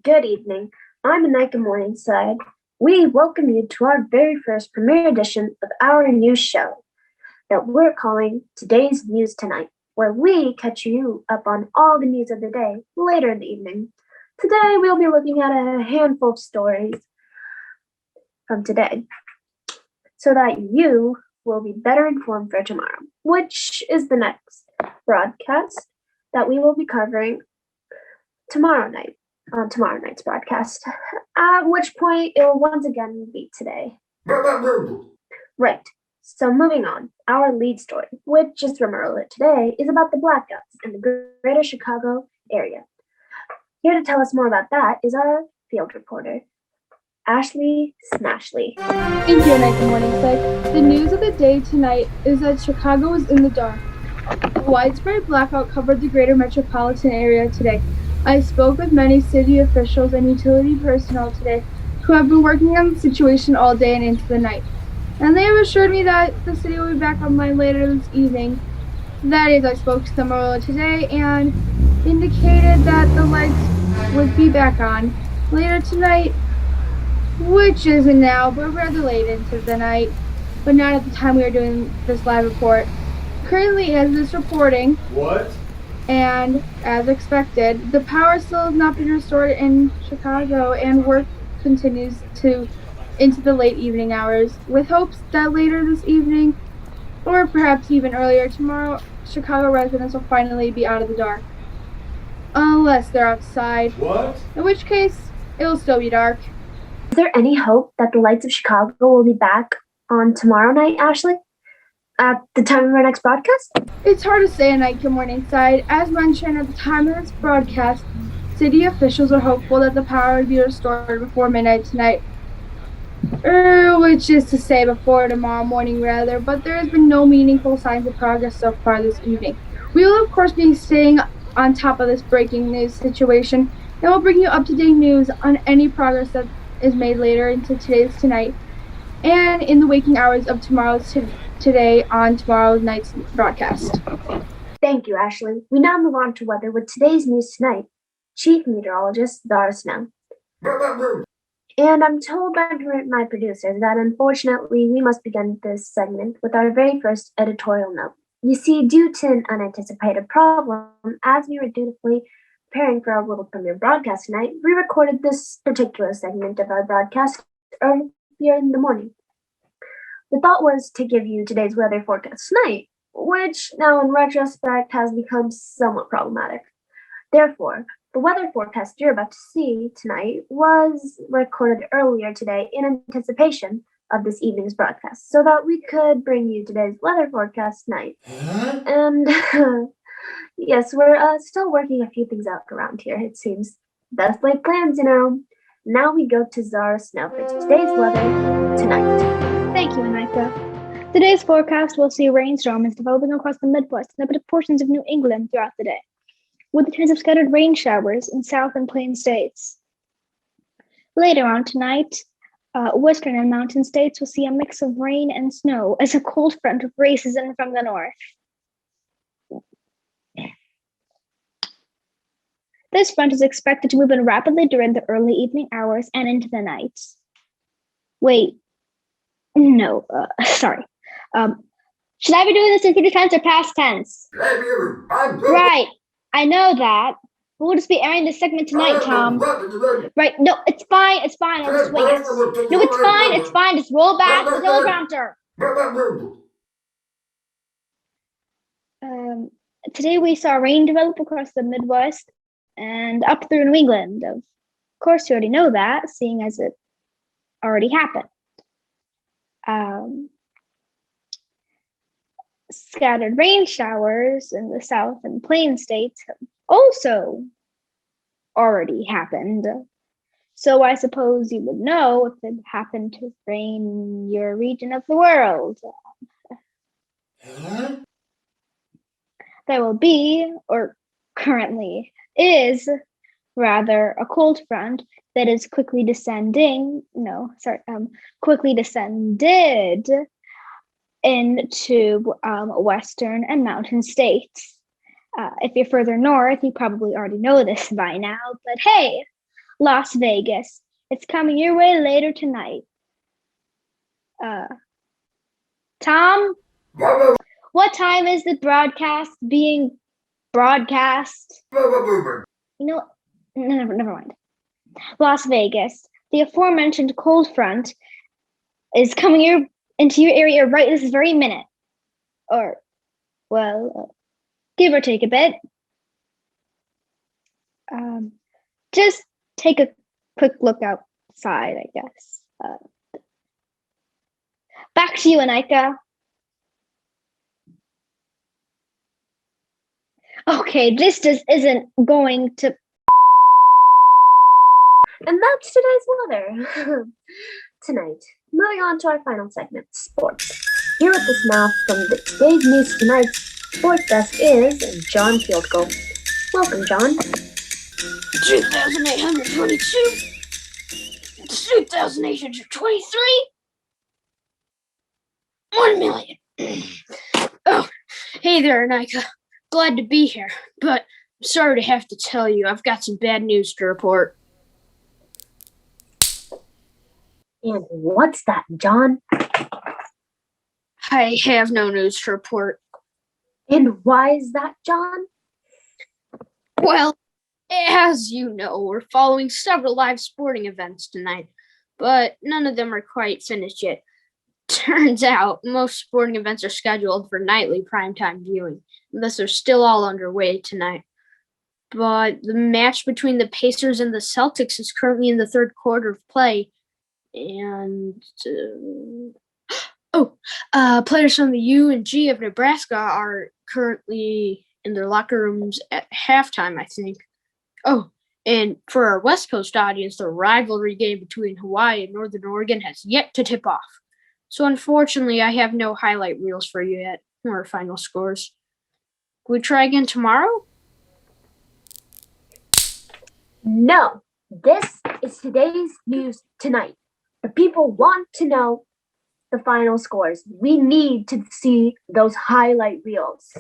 Good evening. I'm Anika Morningside. We welcome you to our very first premiere edition of our new show that we're calling Today's News Tonight, where we catch you up on all the news of the day later in the evening. Today we'll be looking at a handful of stories from today so that you will be better informed for tomorrow, which is the next broadcast that we will be covering tomorrow night on tomorrow night's broadcast, at which point it will once again be today. Right. So moving on, our lead story, which is from earlier today, is about the blackouts in the greater Chicago area. Here to tell us more about that is our field reporter, Ashley Smashley. Thank you, Anika Morningside. The news of the day tonight is that Chicago is in the dark. A widespread blackout covered the greater metropolitan area today. I spoke with many city officials and utility personnel today who have been working on the situation all day and into the night. And they have assured me that the city will be back online later this evening. That is, I spoke to them earlier today and indicated that the lights would be back on later tonight, which isn't now, but rather late into the night, but not at the time we are doing this live report. Currently, as this reporting, and as expected, the power still has not been restored in Chicago, and work continues into the late evening hours, with hopes that later this evening, or perhaps even earlier tomorrow, Chicago residents will finally be out of the dark. Unless they're outside. In which case, it will still be dark. Is there any hope that the lights of Chicago will be back on tomorrow night, Ashley? At the time of our next broadcast? It's hard to say, Anika Morningside. As mentioned at the time of this broadcast, city officials are hopeful that the power would be restored before midnight tonight. Which is to say before tomorrow morning, rather, but there has been no meaningful signs of progress so far this evening. We will, of course, be staying on top of this breaking news situation, and we'll bring you up-to-date news on any progress that is made later into today's tonight, and in the waking hours of today on tomorrow night's broadcast. Thank you, Ashley. We now move on to weather with today's news tonight. Chief Meteorologist Zara Snow. And I'm told by my producers that unfortunately we must begin this segment with our very first editorial note. You see, due to an unanticipated problem, as we were dutifully preparing for our world premiere broadcast tonight, we recorded this particular segment of our broadcast earlier in the morning. The thought was to give you today's weather forecast tonight, which now in retrospect has become somewhat problematic. Therefore, the weather forecast you're about to see tonight was recorded earlier today in anticipation of this evening's broadcast, so that we could bring you today's weather forecast tonight. And yes, we're still working a few things out around here, it seems. Best laid plans, you know. Now we go to Zara Snow for today's weather tonight. Thank you, Anika. Today's forecast will see rainstorms developing across the Midwest and up to portions of New England throughout the day, with a chance of scattered rain showers in South and Plain states. Later on tonight, Western and Mountain states will see a mix of rain and snow as a cold front races in from the north. This front is expected to move in rapidly during the early evening hours and into the night. Sorry. Should I be doing this in future tense or past tense? Right, I know that. We'll just be airing this segment tonight, Tom. Right, no, it's fine, I'll just wing it. No, it's fine, just roll back the teleprompter. Today we saw rain develop across the Midwest and up through New England. Of course, you already know that, seeing as it already happened. Scattered rain showers in the South and Plain states have also already happened. So I suppose you would know if it happened to rain in your region of the world. There will be, or currently is, rather, a cold front that is quickly descended into Western and Mountain states. If you're further north, you probably already know this by now, but hey, Las Vegas. It's coming your way later tonight. Tom, what time is the broadcast being broadcast? You know, never mind. Las Vegas. The aforementioned cold front is coming into your area right this very minute. Or, well, give or take a bit. Just take a quick look outside, I guess. Back to you, Anika. Okay, this just isn't going to. And that's today's weather. Tonight, moving on to our final segment, sports. Here with us now from today's news tonight, Sports Desk is John Fieldgoal. Welcome, John. 2,822, 2,823, 1 million. Oh, hey there, Nika. Glad to be here, but I'm sorry to have to tell you, I've got some bad news to report. And what's that, John? I have no news to report. And why is that, John? Well, as you know, we're following several live sporting events tonight, but none of them are quite finished yet. Turns out, most sporting events are scheduled for nightly primetime viewing, and thus they're still all underway tonight. But the match between the Pacers and the Celtics is currently in the third quarter of play, and players from the UNG of Nebraska are currently in their locker rooms at halftime, I think. Oh, and for our West Coast audience, the rivalry game between Hawaii and Northern Oregon has yet to tip off. So unfortunately, I have no highlight reels for you yet, or final scores. Can we try again tomorrow? No, this is today's news tonight. The people want to know the final scores. We need to see those highlight reels.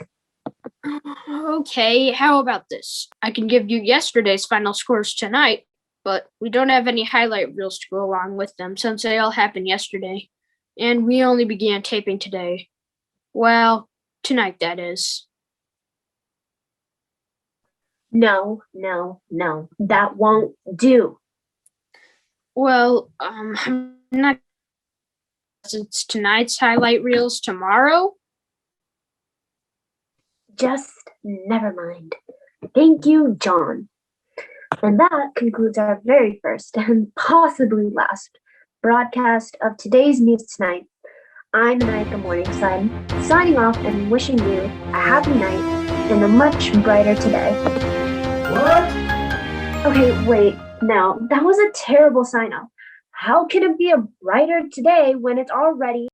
Okay, how about this? I can give you yesterday's final scores tonight, but we don't have any highlight reels to go along with them since they all happened yesterday. And we only began taping today. Well, tonight, that is. No, that won't do. Well, I'm not. It's tonight's highlight reels tomorrow. Just never mind. Thank you, John. And that concludes our very first and possibly last broadcast of today's news tonight. I'm Anika Morningside, signing off and wishing you a happy night and a much brighter today. What? Okay, wait, no, that was a terrible sign off. How can it be a brighter today when it's already